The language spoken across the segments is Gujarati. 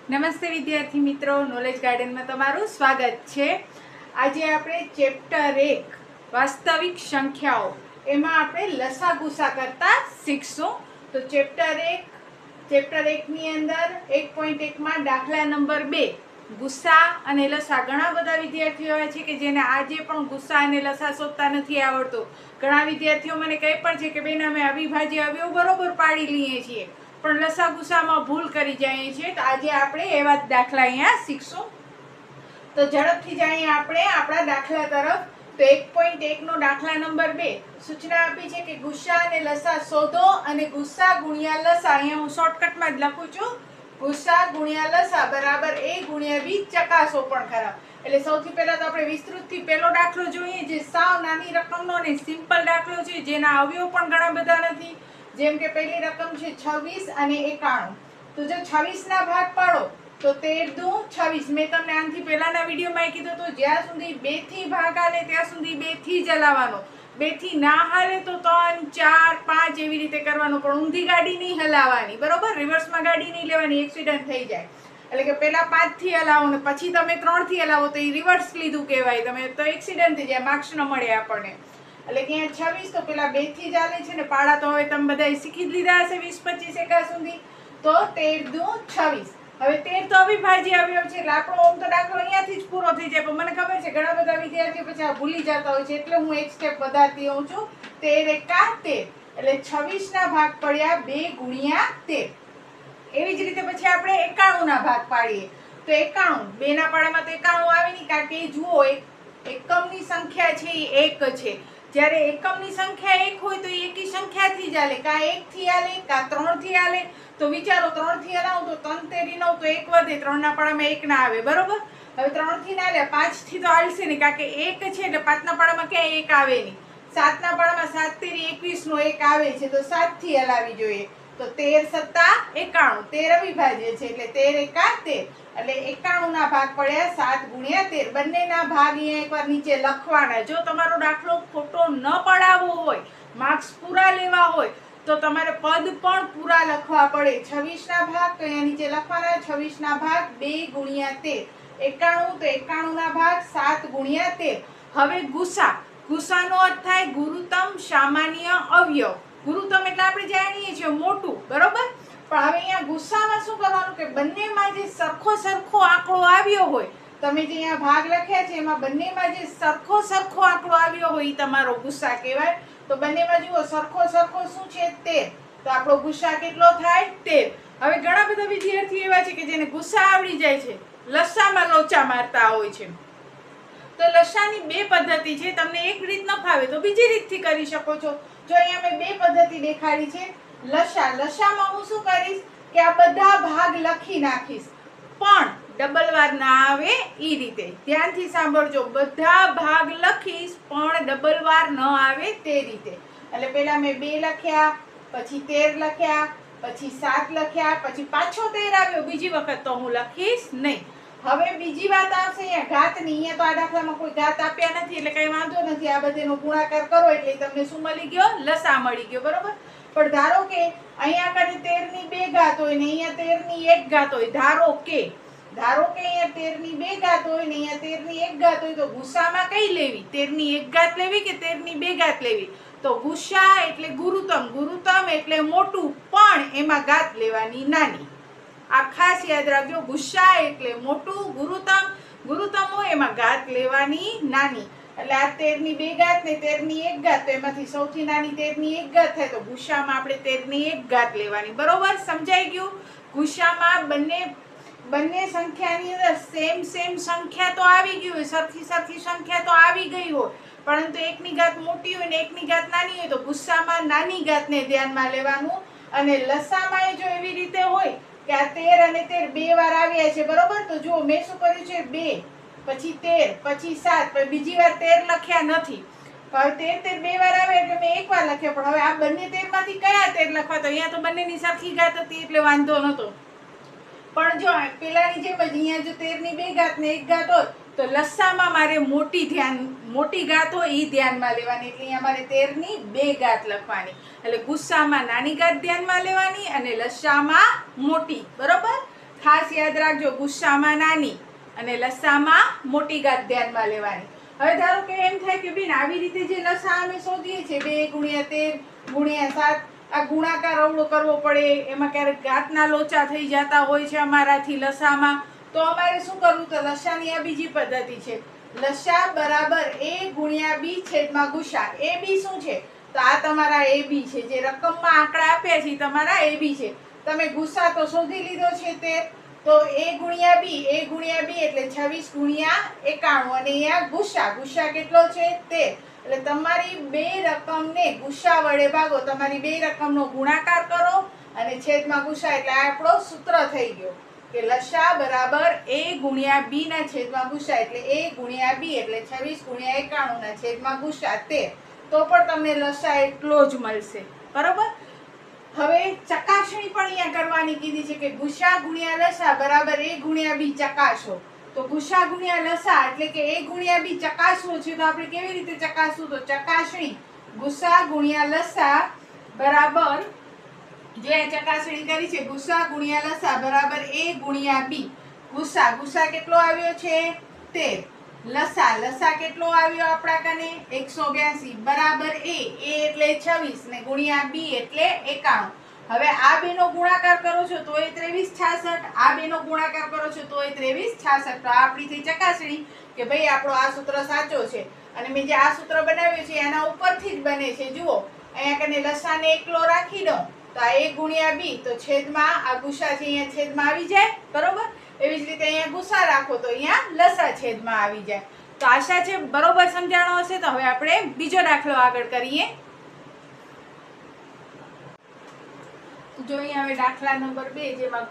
નમસ્તે વિદ્યાર્થી મિત્રો, નોલેજ ગાર્ડનમાં તમારું સ્વાગત છે। આજે આપણે ચેપ્ટર 1 વાસ્તવિક સંખ્યાઓ એમાં આપણે લસા ગુસા કરતા શીખશું। તો ચેપ્ટર 1 ની અંદર 1.1 માં દાખલા નંબર 2 ગુસા અને લસા। ઘણા બધા વિદ્યાર્થીઓ એવા છે કે જેને આજે પણ ગુસા અને લસા શોધતા નથી આવડતું। ઘણા વિદ્યાર્થીઓ મને કહે પણ છે કે બેન અમે અવિભાજ્ય અવયવ બરોબર પાડી લઈએ છીએ પણ લસા ગુસામાં ભૂલ કરી જઈએ છીએ। તો આજે આપણે એવા જ દાખલા અહીંયા શીખશું। તો ઝડપથી જઈએ આપણે આપણા દાખલા તરફ। તો 1.1 નો દાખલા નંબર 2 સૂચના આપી છે કે ગુસા અને લસા શોધો અને ગુસા ગુણ્યા લસા, અહીંયા હું શોર્ટકટમાં જ લખું છું, ગુસા ગુણ્યા લસા બરાબર a ગુણ્યા b ચકાસો પણ ખરા। એટલે સૌથી પહેલા તો આપણે વિસ્તૃતથી પહેલો દાખલો જોઈએ જે સાવ નાની રકમનો અને સિમ્પલ દાખલો છે જેના અવયવ પણ ઘણા બધા નથી। જેમ કે પહેલી રકમ છે 26 અને 91। તો જો 26 ના ભાગ પાડો તો 13 દુ 26। મેં તમને આનાથી પહેલાના વિડીયોમાં કીધું તો જ્યાં સુધી 2 થી ભાગ આલે ત્યાં સુધી 2 થી જ હલાવવાનો, 2 થી ના હાલે તો 3 4 5 એવી રીતે કરવાનું, પણ ઊંધી ગાડી નહીં હલાવવાની, બરોબર? રિવર્સમાં ગાડી નહીં લેવાની, એક્સિડન્ટ થઈ જાય। એટલે કે પહેલા 5 થી હલાવો ને પછી તમે 3 થી હલાવો તો એ રિવર્સ લીધું કહેવાય, તમે તો એક્સિડન્ટ થઈ જાય, માર્ક્સ ન મળે આપણને। એટલે કે અહીંયા 26 તો પેલા 2 થી ચાલે છે ને પાડા તો હવે તમે બધા શીખી જ લીધા હશે 20 25 એકા સુધી। તો 13 દુ 26। હવે 13 તો અવિભાજ્ય અવયવ છે એટલે આપણો ઓમ તો દાખલો અહીંયાથી જ પૂરો થઈ જાય, પણ મને ખબર છે ઘણા બધા વિદ્યાર્થીઓ પછી આ ભૂલી જતા હોય છે એટલે હું એક સ્ટેપ વધારતી હોઉં છું। 13 એકા 13 એટલે 26 ના ભાગ પડ્યા 2 ગુણ્યા 13। એવી જ રીતે પછી આપણે 91 ના ભાગ પાડીએ તો 91 2 ના પાડામાં તો 91 આવે નહીં, કારણ કે જુઓ એકમની સંખ્યા છે એ 1 છે। જ્યારે એકમની સંખ્યા 1 હોય તો એકી સંખ્યાથી જ આલે, કાં 1 થી આલે કાં 3 થી આલે। તો વિચારો 3 થી હલાવો તો 3 તેરી 9 તો 1 વધે, 3 ના પાડામાં 1 ના આવે, બરોબર? હવે 3 થી ના આલે 5 થી તો હાલશે નહીં, કારણ કે 1 છે એટલે 5 ના પાડામાં ક્યાંય 1 આવે નહીં। 7 ના પાડામાં 7 તેરી 21 નો 1 આવે છે તો 7 થી હલાવી જોઈએ। તો 13 સત્તા 91, 13 અવિભાજ્ય છે એટલે 13 એકા 13 એટલે 91 ના ભાગ પડ્યા 7 ગુણ્યા 13। બંનેના ભાગ અહીંયા એકવાર નીચે લખવાના। જો તમારો દાખલો ખોટો ન પડાવવો હોય, માર્ક્સ પૂરા લેવા હોય તો તમારે પદ પણ પૂરા લખવા પડે। 26 ના ભાગ તો અહીંયા નીચે લખવાના, 26 ના ભાગ 2 ગુણ્યા 13, 91 તો 91 ના ભાગ 7 ગુણ્યા 13। હવે ગુસાનો અર્થ થાય ગુરુત્તમ સામાન્ય અવયવ। ગુરુત્તમ એટલે આપણે જાણીએ છીએ મોટું, બરોબર? પણ હવે અહીંયા ગુસ્સામાં શું કરવાનું કે બંનેમાં જે સરખો આંકડો આવ્યો હોય, તમે જે અહીંયા ભાગ લખ્યા છે એમાં બંનેમાં જે સરખો આંકડો આવ્યો હોય એ તમારો ગુસ્સા કહેવાય। તો બંનેમાં જુઓ સરખો શું છે 13, તો આપણો ગુસ્સા કેટલો થાય 13। હવે ઘણા બધા વિદ્યાર્થીઓ એવા છે કે જેને ગુસ્સા આવડી જાય છે, લસામાં લોચા મારતા હોય છે। તો લસાની 2 પદ્ધતિ છે, તમને એક રીત ન ફાવે તો બીજી રીતથી કરી શકો છો। જો અહીંયા મેં 2 પદ્ધતિ દેખાડી છે। લસામાં હું શું કરીશ કે આ બધા ભાગ લખી નાખીશ, પણ ડબલ વાર ના આવે એ રીતે ધ્યાનથી સાંભળજો। બધા ભાગ લખીશ પણ ડબલ વાર ન આવે તે રીતે। એટલે પહેલા મેં 2 લખ્યા, પછી 13 લખ્યા, પછી 7 લખ્યા, પછી પાછો 13 આવ્યો, બીજી વખત તો હું લખીશ નહીં। હવે બીજી વાત આવશે અહીંયા ઘાતની। અહીંયા તો આ દાખલામાં કોઈ ઘાત આપ્યા નથી એટલે કઈ વાંધો નથી, આ બધાનો ગુણાકાર કરો એટલે તમને શું મળી ગયો? લસા મળી ગયો, બરોબર? પણ ધારો કે અહીંયા આગળ 13 ની 2 ઘાત હોય ને અહીંયા 13 ની 1 ઘાત હોય, ધારો કે અહીંયા 13 ની 2 ઘાત હોય ને અહીંયા 13 ની 1 ઘાત હોય, તો ગુસામાં કઈ લેવી? 13 ની 1 ઘાત લેવી કે 13 ની 2 ઘાત લેવી? તો ગુસા એટલે ગુરુત્તમ એટલે મોટું પણ એમાં ઘાત લેવાની નાની। આ ખાસ યાદ રાખજો, ગુસ્સા એટલે મોટું, ગુરુત્તમ હોય એમાં ઘાત લેવાની નાની। એટલે આ 13 ની 2 ઘાત ને 13 ની 1 ઘાત, તો એમાંથી સૌથી નાની 13 ની 1 ઘાત થાય, તો ગુસ્સામાં આપણે 13 ની 1 ઘાત લેવાની, બરોબર? સમજાઈ ગયું? ગુસ્સામાં બંને સંખ્યાની અંદર સેમ સંખ્યા તો આવી ગઈ હોય, સરખી સંખ્યા તો આવી ગઈ હોય, પરંતુ એકની ઘાત મોટી હોય ને એકની ઘાત નાની હોય તો ગુસ્સામાં નાની ઘાતને ધ્યાનમાં લેવાનું। અને લસામાં જો એવી રીતે હોય કે આ 13 અને 13 2 વાર આવ્યા છે, બરોબર? તો જુઓ મેં શું કર્યું છે, 2 પછી 13 પછી 7, પણ બીજી વાર 13 લખ્યા નથી। હવે 13 2 વાર આવે એટલે મેં 1 વાર લખ્યો, પણ હવે આ બંને 13 માંથી કયા 13 લખવા? તો અહીંયા તો બંનેની સરખી ઘાત હતી એટલે વાંધો નહોતો। પણ જો પેલાની જેમ જ અહીંયા જો 13 ની 2 ઘાત ને 1 ઘાત હોય તો લસામાં મારે મોટી ઘાત હોય એ ધ્યાનમાં લેવાની, એટલે અહીંયા મારે 13 ની 2 ઘાત લખવાની। એટલે ગુસ્સામાં નાની ઘાત ધ્યાનમાં લેવાની અને લસામાં મોટી, બરોબર? ખાસ યાદ રાખજો, ગુસ્સામાં નાની અને લસામાં મોટી ઘાત ધ્યાનમાં લેવાની. હવે ધારો કે એમ થાય કે બેન આવી રીતે જે લસા અમે શોધીએ છીએ 2 × 13 × 7, આ ગુણાકાર અવળો કરવો પડે, એમાં ક્યારેક ઘાતના લોચા થઈ જતા હોય છે અમારાથી લસામાં, તો અમારે શું કરવું? તો લસાની આ બીજી પદ્ધતિ છે. લસા બરાબર a × b છેદમાં ગુસા. એ બી શું છે? તો આ તમારા એ બી છે, જે રકમમાં આંકડા આપ્યા છે તમારા એ બી છે. તમે ગુસા તો શોધી લીધો છે 13, તો a × b એટલે 26 × 91, અને અહીંયા ગુસા કેટલો છે? 13. એટલે તમારી બે રકમને ગુસા વડે ભાગો, તમારી બે રકમનો ગુણાકાર કરો અને છેદમાં ગુસા, એટલે આ આપણો સૂત્ર થઈ ગયો કે લસા બરાબર a × b ના છેદમાં ગુસા, એટલે a × b એટલે 26 × 91 ના છેદમાં ગુસા 13. તો પણ તમને લસા એટલો જ મળશે. બરોબર. હવે ચકાસણી પણ અહીંયા કરવાની કીધી છે કે ગુસા × લસા બરાબર a × b ચકાસો. તો ગુસા × લસા એટલે કે a × b ચકાસવો છે, તો આપણે કેવી રીતે ચકાસવું? તો ચકાસણી ગુસા × લસા બરાબર, જે ચકાસણી કરી છે ગુસા × લસા બરાબર a × b. ગુસા કેટલો આવ્યો છે? 13. લસા કેટલો આવ્યો આપણા કને? 182 બરાબર a એટલે 26 ને × b એટલે 91. હવે આ બેનો ગુણાકાર કરો છો તો એ 23 66, આ બેનો ગુણાકાર કરો છો તો એ 23 66. તો આપણી થઈ ચકાસણી કે ભાઈ આપણો આ સૂત્ર સાચો છે. અને મેં જે આ સૂત્ર બનાવ્યું છે એના ઉપરથી જ બને છે. જુઓ, અહીંયા કને લસાને એકલો રાખી દો તો આ a × b, તો છેદમાં આ ગુસા છે અહીંયા છેદમાં આવી જાય. બરોબર. એવી જ રીતે અહીંયા ગુસા રાખો તો અહીંયા લસા છેદમાં આવી જાય. તો આશા છે બરોબર સમજાણો હશે. તો હવે આપણે બીજો દાખલો આગળ કરીએ. જો અહીંયા હવે દાખલા નંબર 2, જેમાં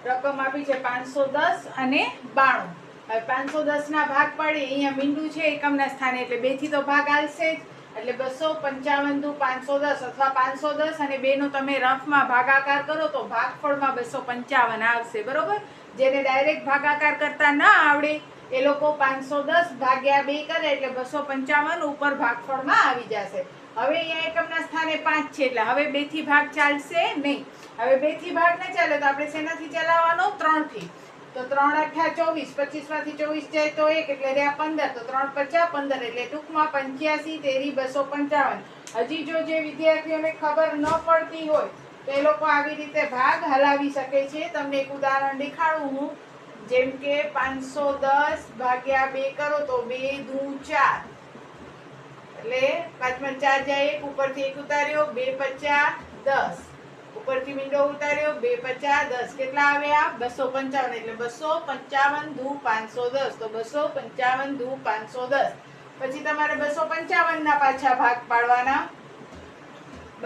રકમ આપી છે 510 અને 92. હવે 510 ના ભાગ પાડીએ. અહીંયા મીંડું છે એકમના સ્થાને, એટલે 2 થી તો ભાગ આવશે જ, એટલે 255 × 510 અથવા 510 અને 2 નો તમે રફમાં ભાગાકાર કરો તો ભાગફળમાં 255 આવશે. બરોબર. જેને ડાયરેક્ટ ભાગાકાર કરતા ના આવડે એ લોકો 510 ભાગ્યા 2 કરે એટલે 255 ઉપર ભાગફળમાં આવી જશે. હવે અહીંયા એકમના સ્થાને 5 છે, એટલે હવે 2 થી ભાગ ચાલશે નહીં. હવે 2 થી ભાગ ન ચાલે તો આપણે શેનાથી ચલાવવાનો? 3 થી. તો 3 × 8 = 24, 25 માંથી 24 જાય તો 1 એટલે રહ્યા 15, તો 3 × 5 = 15, એટલે ટૂંકમાં 85 તેરી 255. હજી જો જે વિદ્યાર્થીઓને ખબર ન પડતી હોય તો એ લોકો આવી રીતે ભાગ હલાવી શકે છે. તમને એક ઉદાહરણ દેખાડું હું. જેમ કે 510 ભાગ્યા 2 કરો તો 2 દુ 4, એટલે 5 માં 4 જાય 1, ઉપરથી 1 ઉતાર્યો, 2 × 5 = 10, ઉપરથી મીંડો ઉતાર્યો, 2 × 5 = 10, કેટલા આવ્યા? 255. એટલે 255 દુ 510, તો 255 દુ 510. પછી તમારે 255 ના પાછા ભાગ પાડવાના.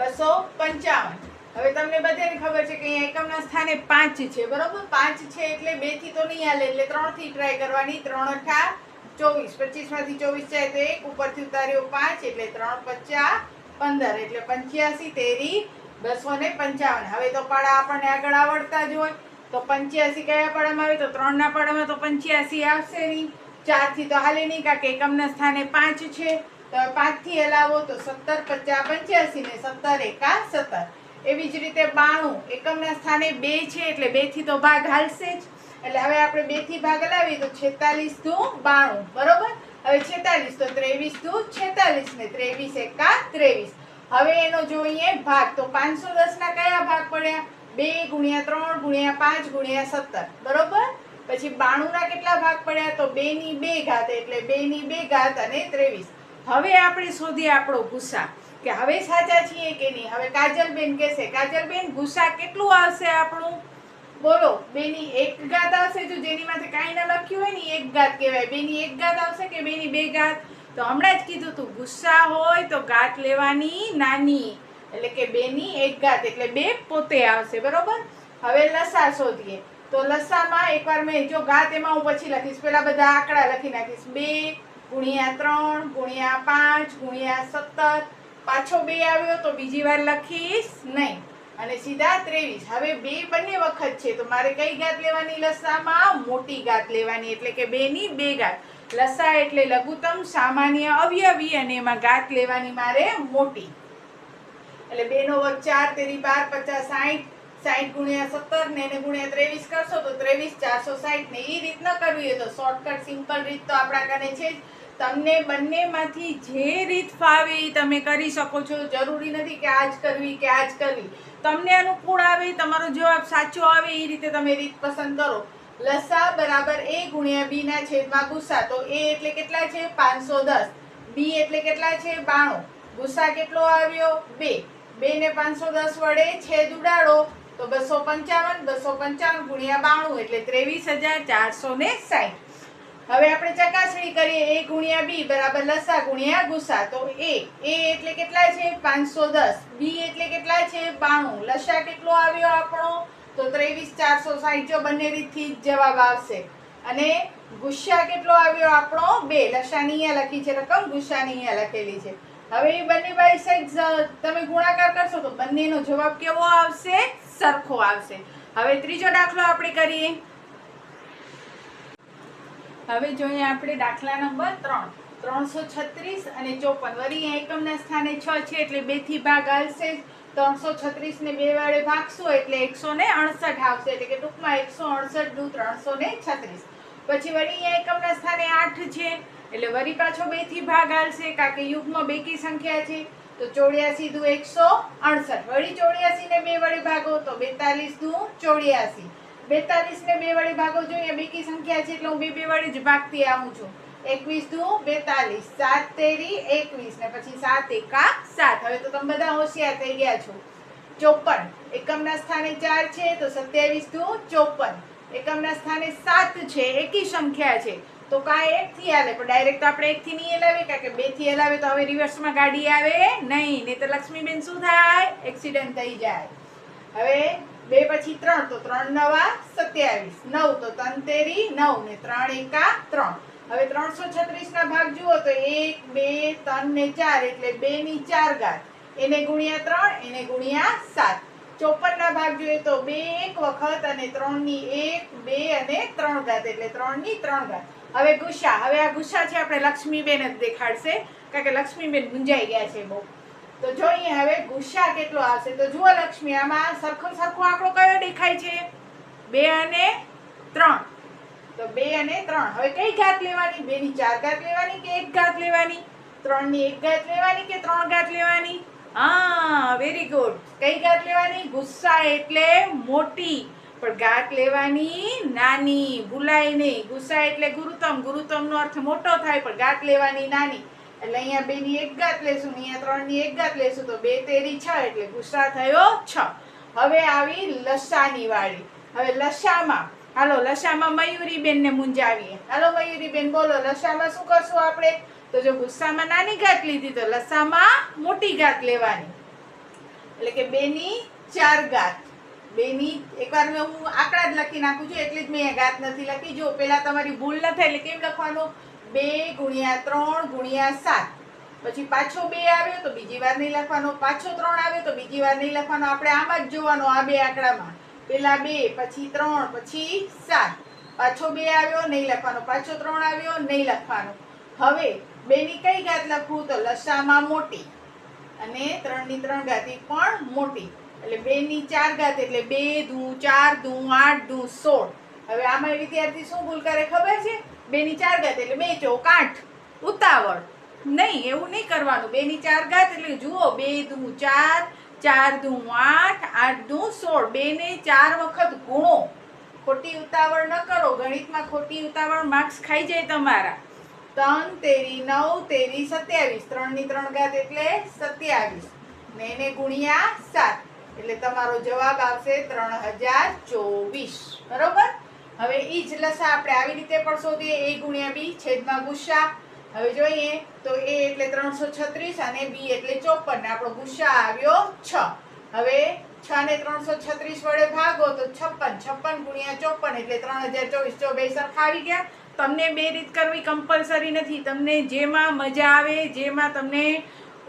255. હવે તમને બધાને ખબર છે કે અહીંયા એકમના સ્થાને 5 છે. બરોબર. 5 છે એટલે 2 થી તો નહીં હાલે, એટલે 3 થી ટ્રાય કરવાની. 3 × 8 = 24, 25 માંથી 24 જાય તો 1, ઉપરથી ઉતાર્યો 5, એટલે 3 × 5 = 15, એટલે 85 તેરી 255. હવે તો પાડા આપણને આગળ આવડતા જ હોય, તો 85 કયા પાડામાં આવે? તો 3 ના પાડામાં તો 85 આવશે નહીં. 4 થી તો હાલે નહીં, કારણ કે એકમના સ્થાને 5 છે. તો 5 થી હલાવો તો 17 × 50 = 85 ને 17 × 1 = 17. એવી જ રીતે 92, એકમના સ્થાને 2 છે એટલે 2 થી તો ભાગ હાલશે જ. એટલે હવે આપણે 2 થી ભાગ હલાવીએ તો 46 દુ 92. બરોબર. હવે 46 તો 23 દુ 46 ને 23 × 1 = 23. હવે એનો જોઈએ ભાગ, તો 510 ના કયા ભાગ પડ્યા? 2 × 3 × 5 × 17. બરોબર. પછી 92 ના કેટલા ભાગ પડ્યા? તો 2 ની 2 ઘાત, એટલે 2 ની 2 ઘાત અને 23. હવે આપણે શોધીએ આપણો ગુસા, કે હવે સાચા છીએ કે નહીં. હવે કાજલબેન કહેશે, કાજલબેન ગુસા કેટલું આવશે આપણું? બોલો. 2 ની 1 ઘાત આવશે. જો જેની માથે કાંઈ ન લખ્યું હોય ને 1 ઘાત કહેવાય. 2 ની 1 ઘાત આવશે કે 2 ની 2 ઘાત? તો હમણાં જ કીધું તું, ગુસ્સા હોય તો ઘાત લેવાની નાની, એટલે કે 2 ની 1 ઘાત, એટલે 2 પોતે આવશે. બરોબર. હવે લસા શોધીએ. તો લસામાં એકવાર મેં જો ઘાત એમાં હું પછી લખીશ, પેલા બધા આંકડા લખી નાખીશ. 2 × 3 × 5 × 17, પાછો 2 આવ્યો તો બીજી વાર લખીશ નહીં, અને સીધા 23. હવે 2 બંને વખત છે તો મારે કઈ ઘાત લેવાની? લસામાં મોટી ઘાત લેવાની, એટલે કે 2 ની 2 ઘાત. લસા એટલે લઘુત્તમ સામાન્ય અવયવી, અને એમાં ઘાત લેવાની મારે મોટી. એટલે 2 નો વર્ગ 4 તેરી 12, 50 60, 60 ગુણ્યા 17 ને એને ગુણ્યા 23 કરશો તો 23,460 ને એ રીત ન કરવી હોય તો શોર્ટકટ સિમ્પલ રીત તો આપણા કને છે જ. તમને બંનેમાંથી જે રીત ફાવે એ તમે કરી શકો છો. જરૂરી નથી કે આ જ કરવી કે આ જ કરવી. તમને અનુકૂળ આવે, તમારો જવાબ સાચો આવે એ રીતે તમે રીત પસંદ કરો. લસા બરાબર a ગુણ્યા b ના છેદમાં ગુસા. તો a એટલે કેટલા છે? 510. b એટલે કેટલા છે? 92. ગુસા કેટલો આવ્યો? 2. 2 ને 510 વડે છેદ ઉડાડો તો 255. 255 ગુણ્યા 92 એટલે 23,460. હવે આપણે ચકાસણી કરીએ. a ગુણ્યા b બરાબર લસા ગુણ્યા ગુસા. તો a એટલે કેટલા છે? 510. b એટલે કેટલા છે? 92. લસા કેટલો આવ્યો આપણો? તો 23,460. જો બંને રીતથી જવાબ આવશે. અને ગુસ્સા કેટલો આવ્યો આપણો? 2. લસાની અહીંયા લખી છે રકમ, ગુસ્સાની અહીંયા લખેલી છે. હવે એ બંને બાય સાઈડ તમે ગુણાકાર કરશો તો બંનેનો જવાબ કેવો આવશે? સરખો આવશે. હવે ત્રીજો દાખલો આપણે કરીએ. હવે જોઈએ આપણે દાખલા નંબર 3. 336 અને 54. વળી અહીંયા એકમના સ્થાને 6 છે એટલે 2 થી ભાગ આવશે. 336 ને 2 વડે ભાગશો એટલે 168 આવશે. એટલે કે ટૂંકમાં 168 દુ 336. પછી વળી અહીંયા એકમના સ્થાને 8 છે એટલે વળી પાછો 2 થી ભાગ આવશે કારણ કે યુગ્મ બેકી સંખ્યા છે. તો 84 દુ 168. વળી 84 ને 2 વડે ભાગો તો 42 દુ 84. 42 ને 2 વડે ભાગો. જોઈએ બેકી સંખ્યા છે એટલે હું 2 વડે જ ભાગતી આવું છું. 21 દુ 42. 7 તેરી 21 ને પછી 7 એકા 7. હવે તો તમે બધા હોશિયાર થઈ ગયા છો. 54. એકમના સ્થાને 4 છે તો 27 દુ 54. એકમના સ્થાને 7 છે, એકી સંખ્યા છે તો કાંઈ 1 થી હાલે પણ ડાયરેક્ટ આપણે 1 થી નહીં હલાવીએ કારણ કે 2 થી હલાવે તો હવે રિવર્સમાં ગાડી આવે નહીં. નહીં તો લક્ષ્મીબેન શું થાય? એક્સિડન્ટ થઈ જાય. હવે 2 પછી 3 તો 3 નવા 27. 9 તો 3 તેરી 9 ને 3 એકા 3. હવે 336 ના ભાગ જુઓ તો 1 2 3 ને 4 એટલે 2 ની 4 ઘાત. એને ગુણ્યા 3 એને ગુણ્યા 7. 54 ના ભાગ જોઈએ તો 2 એક વખત અને 3 ની 1 2 અને 3 ઘાત એટલે 3 ની 3 ઘાત. હવે ગુસ્સા. હવે આ ગુસ્સા છે આપણે લક્ષ્મીબેન જ દેખાડશે કારણ કે લક્ષ્મીબેન ગુંજાઈ ગયા છે બહુ. તો જોઈએ હવે ગુસ્સા કેટલો આવશે. તો જુઓ લક્ષ્મી, આમાં સરખો આંકડો કયો દેખાય છે? 2 અને 3. તો 2 અને 3. હવે કઈ ઘાત લેવાની? 2 ની 4 ઘાત લેવાની કે 1 ઘાત લેવાની? 3 ની 1 ઘાત લેવાની કે 3 ઘાત લેવાની? હા, વેરી ગુડ. કઈ ઘાત લેવાની? ગુસ્સા એટલે મોટી પણ ઘાત લેવાની નાની. ભૂલાય નહીં. ગુસ્સા એટલે ગુરુત્તમ. ગુરુત્તમનો અર્થ મોટો થાય પણ ઘાત લેવાની નાની. એટલે અહીંયા 2 ની 1 ઘાત લેશું, અહીંયા 3 ની 1 ઘાત લેશું તો 2 તેરી 6 એટલે ગુસ્સા થયો 6. હવે આવી લસાની વાળી. હવે લસામાં હાલો લસામાં મયુરીબેન ને મૂંઝાવીએ. હાલો મયુરીબેન બોલો, લસામાં શું કરશું આપણે? તો જો ગુસ્સામાં નાની ઘાત લીધી તો લસામાં મોટી ઘાત લેવાની. એટલે કે 2 ની 4 ઘાત. 2 ની એકવાર હું આંકડા જ લખી નાખું છું એટલે જ મેં ઘાત નથી લખી. જો પેલા તમારી ભૂલ ન થાય એટલે કેમ લખવાનું? 2 ગુણ્યા 3 ગુણ્યા 7. પછી પાછો 2 આવ્યો તો બીજી વાર નહીં લખવાનો. પાછો 3 આવ્યો તો બીજી વાર નહીં લખવાનો. આપણે આમ જ જોવાનો આ બે આંકડામાં. પેલા 2 પછી 3 પછી 7. પાછો 2 આવ્યો નહીં લખવાનો. પાછો 3 આવ્યો નહીં લખવાનો. હવે 2 ની કઈ ઘાત લખવું? તો લસામાં મોટી અને 3 ની 3 ઘાત પણ મોટી. એટલે 2 ની 4 ઘાત એટલે 2 દુ 4 દુ 8 દુ 16. હવે આમાં વિદ્યાર્થી શું ભૂલ કરે ખબર છે? 2 ની 4 ઘાત એટલે 2 ચોક 8. ઉતાવળ નહીં, એવું નહીં કરવાનું. 2 ની 4 ઘાત એટલે જુઓ 2 દુ 4 4 દુ 8 8 દુ 16. 2 ને 4 વખત ગુણો. ખોટી ઉતાવળ ન કરો. ગણિતમાં ખોટી ઉતાવળ માર્ક્સ ખાઈ જાય તમારા. 3 તેરી 9 તેરી 27. 3 ની 3 ઘાત એટલે 27 ને એને ગુણ્યા 7 એટલે તમારો જવાબ આવશે 3024. બરોબર. હવે ઈ જ લસા આપણે આવી રીતે પણ શોધીએ. a ગુણ્યા b છેદમાં ગુસ્સા. હવે જોઈએ તો a એટલે 336 અને b એટલે 54 ને આપણો ગુસ્સા આવ્યો 6. હવે 6 ને 336 વડે ભાગો તો 56. 56 ગુણ્યા 54 એટલે 3024. જો બે સરખા આવી ગયા. તમને બે રીત કરવી કમ્પલસરી નથી. તમને જેમાં મજા આવે, જેમાં તમને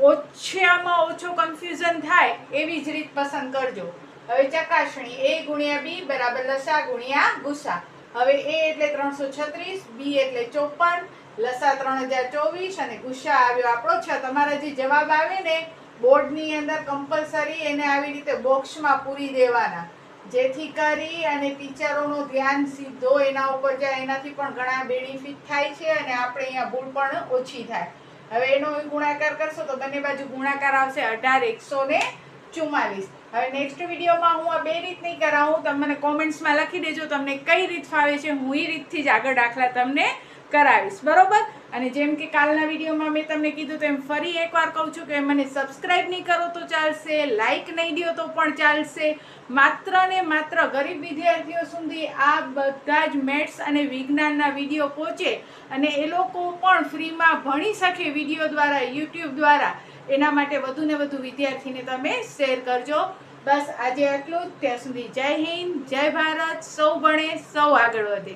ઓછામાં ઓછો કન્ફ્યુઝન થાય એવી જ રીત પસંદ કરજો. હવે ચકાસણી. a ગુણ્યા b બરાબર લસા ગુણ્યા ગુસા. હવે a એટલે 336, b એટલે 54, લસા 3024 અને ગુસ્સા આવ્યો આપણો 6. તમારા જે જવાબ આવે ને બોર્ડની અંદર કમ્પલસરી એને આવી રીતે બોક્સમાં પૂરી દેવાના. જેથી કરી અને ટીચરોનું ધ્યાન સીધો એના ઉપર જાય, એનાથી પણ ઘણા બેનિફિટ થાય છે અને આપણે અહીંયા ભૂલ પણ ઓછી થાય. હવે એનો ગુણાકાર કરશો તો બંને બાજુ ગુણાકાર આવશે 18,144. હવે નેક્સ્ટ વિડીયોમાં હું આ બે રીત નહીં કરાવું, તમે મને કોમેન્ટ્સમાં લખી દેજો તમને કઈ રીત ફાવે છે, હું એ રીતથી જ આગળ દાખલા તમને કરાવીશ, બરોબર. અને જેમ કે કાલના વિડીયોમાં મેં તમને કીધું તેમ ફરી એકવાર કહું છું કે મને સબસ્ક્રાઈબ નહીં કરો તો ચાલશે, લાઈક નહીં દો તો પણ ચાલશે. માત્ર ને માત્ર ગરીબ વિદ્યાર્થીઓ સુધી આ બધા જ મેથ્સ અને વિજ્ઞાનના વિડીયો પહોંચે અને એ લોકો પણ ફ્રીમાં ભણી શકે વિડીયો દ્વારા, યુટ્યુબ દ્વારા. એના માટે વધુ ને વધુ વિદ્યાર્થીને તમે શેર કરજો. બસ આજે આટલું જ. ત્યાં સુધી જય હિન્દ, જય ભારત. સૌ ભણે, સૌ આગળ વધે.